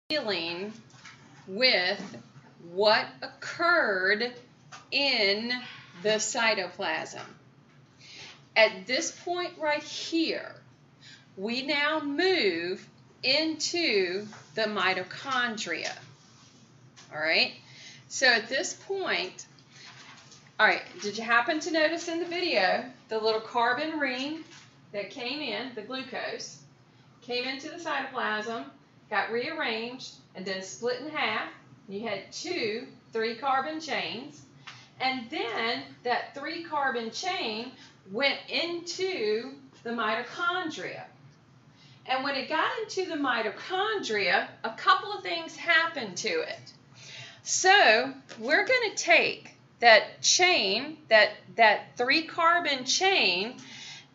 dealing with what occurred in the cytoplasm. At this point right here, we now move into the mitochondria. All right, so at this point, all right, did you happen to notice in the video the little carbon ring that came in, the glucose, came into the cytoplasm, got rearranged, and then split in half? You had 2 3-carbon chains, and then that 3-carbon chain went into the mitochondria. And when it got into the mitochondria, a couple of things happened to it. So we're going to take that chain, that 3-carbon chain,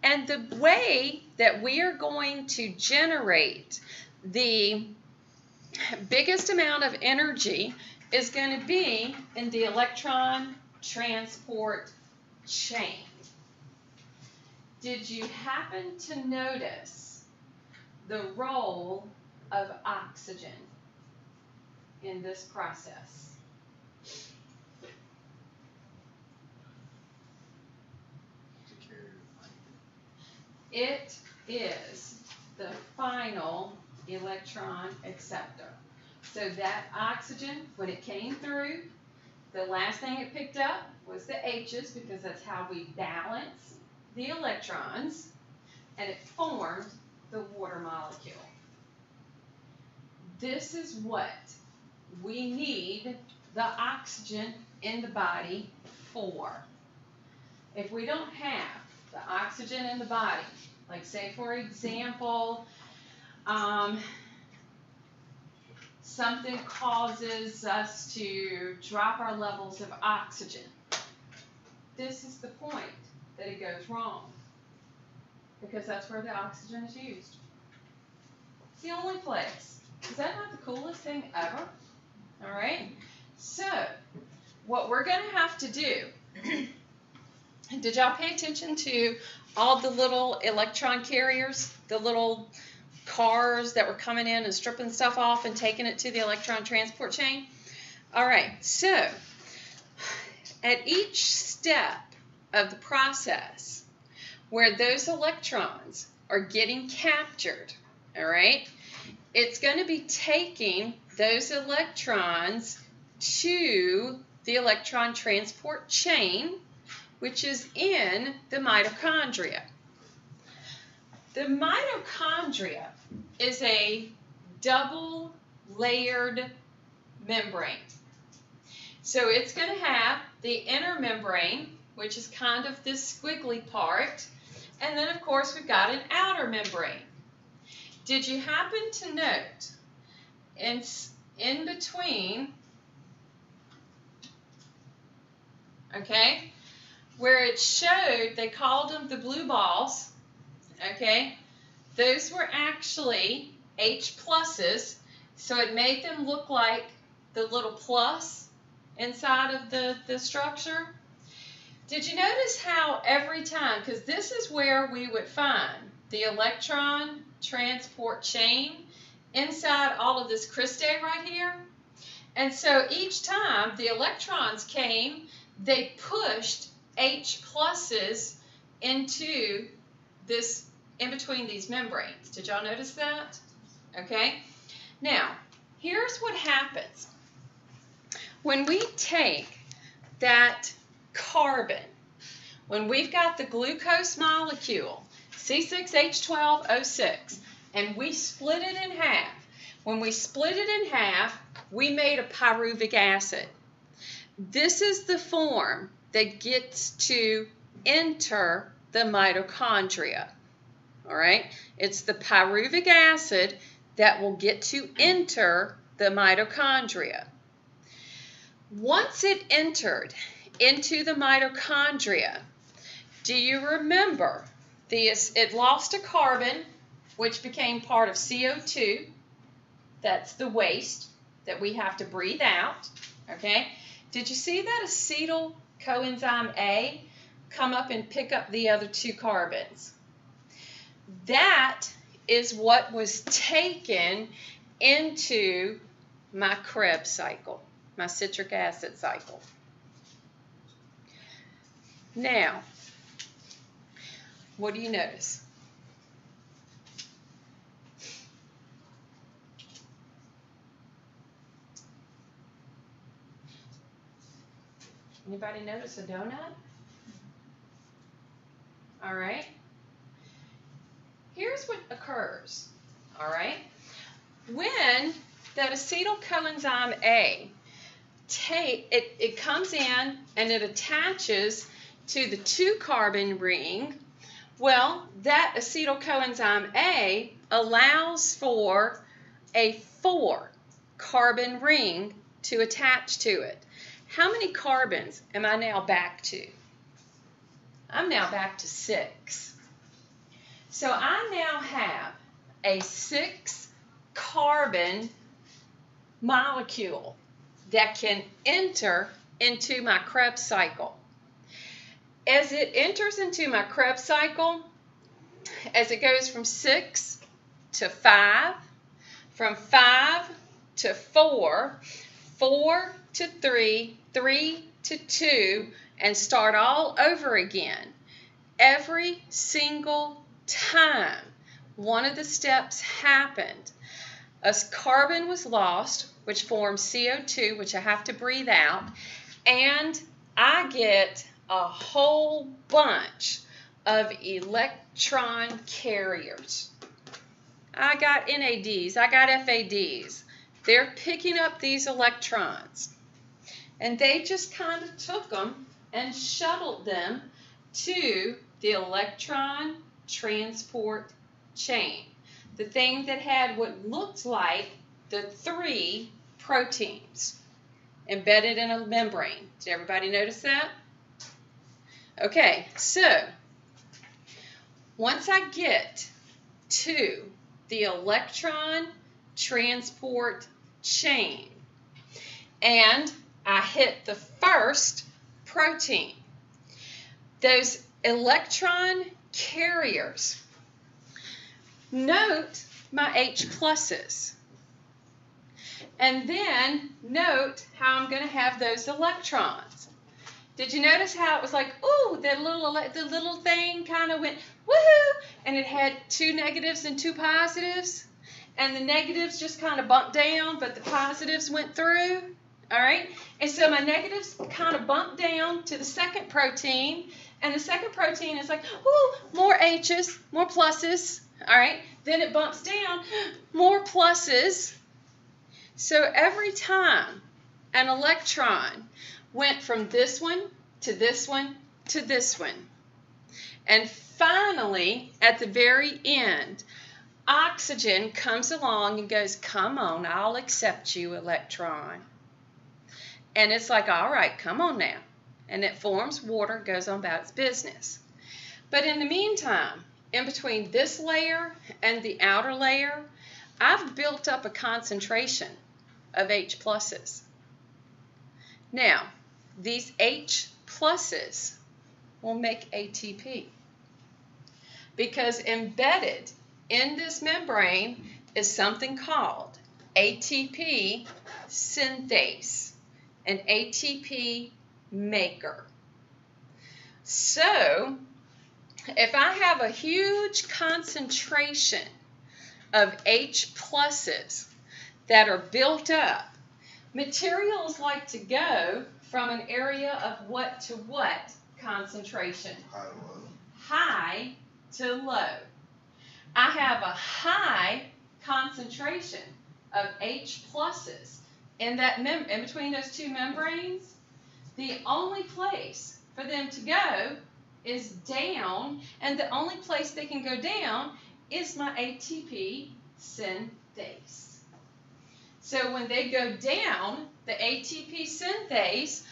and the way that we are going to generate the biggest amount of energy is going to be in the electron transport chain. Did you happen to notice the role of oxygen in this process? It is the final electron acceptor. So that oxygen, when it came through, the last thing it picked up was the H's, because that's how we balance the electrons, and it formed the water molecule. This is what we need the oxygen in the body for. If we don't have the oxygen in the body, like say for example, something causes us to drop our levels of oxygen, this is the point that it goes wrong, because that's where the oxygen is used. It's the only place. Is that not the coolest thing ever? All right, so what we're going to have to do, did y'all pay attention to all the little electron carriers, the little cars that were coming in and stripping stuff off and taking it to the electron transport chain? All right, so at each step of the process where those electrons are getting captured, all right, it's going to be taking those electrons to the electron transport chain, which is in the mitochondria. The mitochondria is a double-layered membrane. So it's going to have the inner membrane, which is kind of this squiggly part, and then of course we've got an outer membrane. Did you happen to note in between, okay, where it showed, they called them the blue balls, okay, those were actually H pluses, so it made them look like the little plus inside of the structure. Did you notice how every time, because this is where we would find the electron transport chain inside all of this cristae right here, and so each time the electrons came, they pushed H pluses into this, in between these membranes. Did y'all notice that? Okay. Now, here's what happens. When we take that carbon, when we've got the glucose molecule, C6H12O6, and we split it in half, when we split it in half, we made a pyruvic acid. This is the form that gets to enter the mitochondria. All right? It's the pyruvic acid that will get to enter the mitochondria. Once it entered into the mitochondria, do you remember it lost a carbon, which became part of CO2. That's the waste that we have to breathe out. Okay? Did you see that acetyl coenzyme A come up and pick up the other 2 carbons? That is what was taken into my Krebs cycle, my citric acid cycle. Now, what do you notice? Anybody notice a donut? All right. Here's what occurs. All right. When that acetyl coenzyme A it comes in and it attaches to the 2-carbon ring, well, that acetyl coenzyme A allows for a 4-carbon ring to attach to it. How many carbons am I now back to? I'm now back to 6. So I now have a 6-carbon molecule that can enter into my Krebs cycle. As it enters into my Krebs cycle, as it goes from 6 to 5, from 5 to 4, 4 to 3, 3 to 2, and start all over again. Every single time one of the steps happened, a carbon was lost, which forms CO2, which I have to breathe out, and I get a whole bunch of electron carriers. I got NADs, I got FADs. They're picking up these electrons, and they just kind of took them and shuttled them to the electron transport chain, the thing that had what looked like the 3 proteins embedded in a membrane. Did everybody notice that? Okay, so once I get to the electron transport chain and I hit the first protein, those electron carriers, note my H pluses, and then note how I'm going to have those electrons. Did you notice how it was like, ooh, the little thing kind of went woohoo, and it had 2 negatives and 2 positives, and the negatives just kind of bumped down, but the positives went through. All right, and so my negatives kind of bumped down to the second protein, and the second protein is like, ooh, more H's, more pluses. All right, then it bumps down, more pluses. So every time an electron went from this one to this one to this one, and finally, at the very end, oxygen comes along and goes, come on, I'll accept you, electron. And it's like, all right, come on now. And it forms water, goes on about its business. But in the meantime, in between this layer and the outer layer, I've built up a concentration of H pluses. Now, these H pluses will make ATP, because embedded in this membrane is something called ATP synthase, an ATP maker. So, if I have a huge concentration of H pluses that are built up, materials like to go from an area of what to what concentration? High to low. I have a high concentration of H pluses in that in between those 2 membranes. The only place for them to go is down, and the only place they can go down is my ATP synthase. So when they go down, the ATP synthase,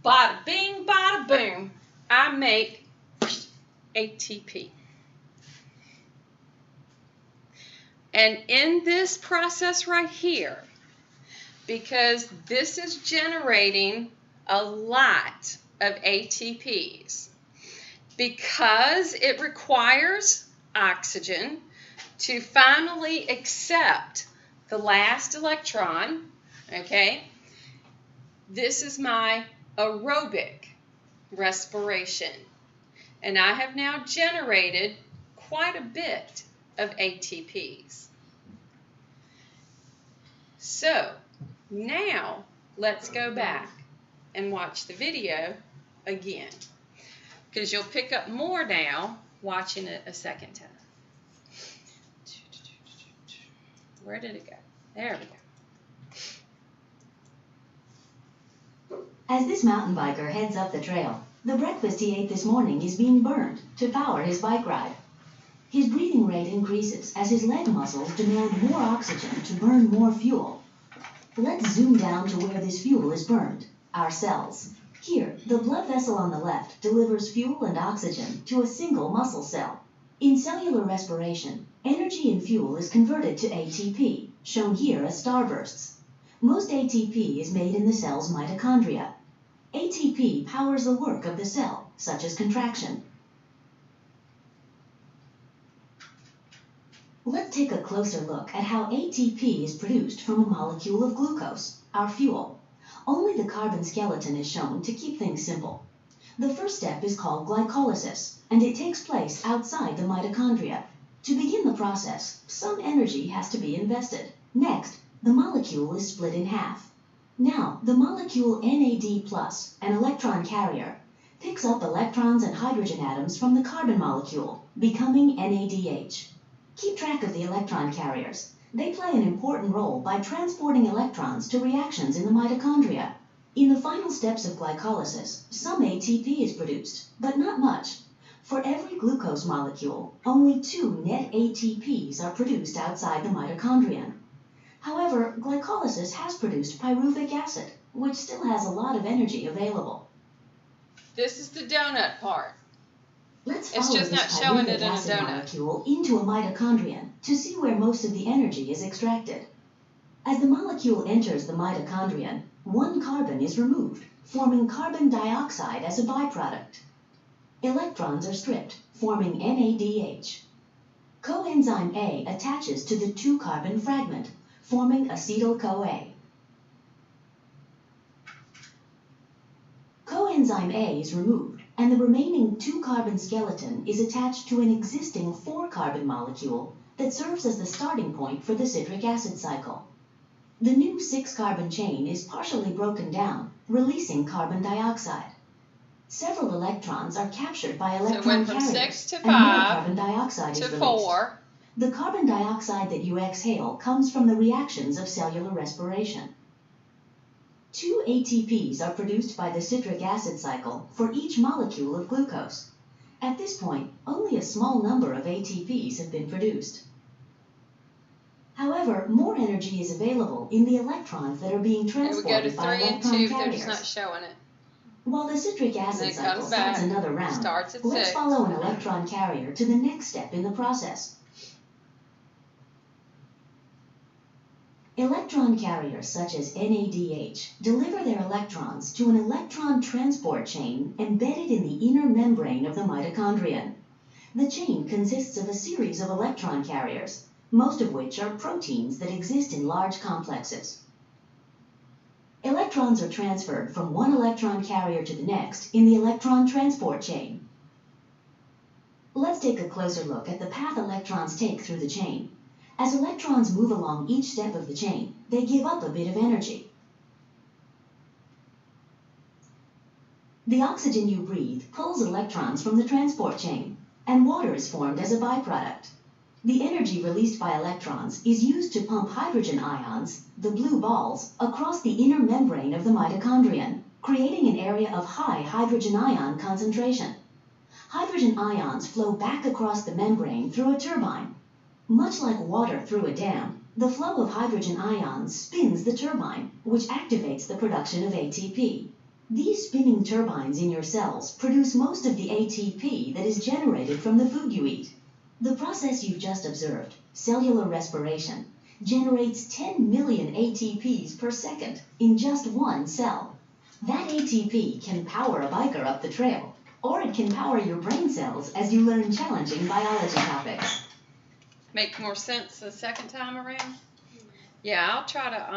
bada bing, bada boom, I make ATP. And in this process right here, because this is generating a lot of ATPs, because it requires oxygen to finally accept the last electron, okay? This is my aerobic respiration. And I have now generated quite a bit of ATPs. So now let's go back and watch the video again, because you'll pick up more now watching it a second time. Where did it go? There we go. As this mountain biker heads up the trail, the breakfast he ate this morning is being burned to power his bike ride. His breathing rate increases as his leg muscles demand more oxygen to burn more fuel. Let's zoom down to where this fuel is burned, our cells. Here, the blood vessel on the left delivers fuel and oxygen to a single muscle cell. In cellular respiration, energy and fuel is converted to ATP, shown here as starbursts. Most ATP is made in the cell's mitochondria. ATP powers the work of the cell, such as contraction. Let's take a closer look at how ATP is produced from a molecule of glucose, our fuel. Only the carbon skeleton is shown to keep things simple. The first step is called glycolysis, and it takes place outside the mitochondria. To begin the process, some energy has to be invested. Next, the molecule is split in half. Now, the molecule NAD+, an electron carrier, picks up electrons and hydrogen atoms from the carbon molecule, becoming NADH. Keep track of the electron carriers. They play an important role by transporting electrons to reactions in the mitochondria. In the final steps of glycolysis, some ATP is produced, but not much. For every glucose molecule, only 2 net ATPs are produced outside the mitochondrion. However, glycolysis has produced pyruvic acid, which still has a lot of energy available. This is the donut part. Let's follow this pyruvic acid molecule into a mitochondrion to see where most of the energy is extracted. As the molecule enters the mitochondrion, 1 carbon is removed, forming carbon dioxide as a byproduct. Electrons are stripped, forming NADH. Coenzyme A attaches to the 2-carbon fragment, forming acetyl-CoA. Coenzyme A is removed, and the remaining 2-carbon skeleton is attached to an existing 4-carbon molecule that serves as the starting point for the citric acid cycle. The new 6-carbon chain is partially broken down, releasing carbon dioxide. Several electrons are captured by electron carriers, from 6 to 5 and more carbon dioxide is released. 4. The carbon dioxide that you exhale comes from the reactions of cellular respiration. 2 ATPs are produced by the citric acid cycle for each molecule of glucose. At this point, only a small number of ATPs have been produced. However, more energy is available in the electrons that are being transported by electron carriers. They're just not showing it. While the citric acid cycle starts another round, let's follow an electron carrier to the next step in the process. Electron carriers such as NADH deliver their electrons to an electron transport chain embedded in the inner membrane of the mitochondrion. The chain consists of a series of electron carriers, most of which are proteins that exist in large complexes. Electrons are transferred from one electron carrier to the next in the electron transport chain. Let's take a closer look at the path electrons take through the chain. As electrons move along each step of the chain, they give up a bit of energy. The oxygen you breathe pulls electrons from the transport chain, and water is formed as a byproduct. The energy released by electrons is used to pump hydrogen ions, the blue balls, across the inner membrane of the mitochondrion, creating an area of high hydrogen ion concentration. Hydrogen ions flow back across the membrane through a turbine. Much like water through a dam, the flow of hydrogen ions spins the turbine, which activates the production of ATP. These spinning turbines in your cells produce most of the ATP that is generated from the food you eat. The process you've just observed, cellular respiration, generates 10 million ATPs per second in just one cell. That ATP can power a biker up the trail, or it can power your brain cells as you learn challenging biology topics. Make more sense the second time around? Yeah, I'll try to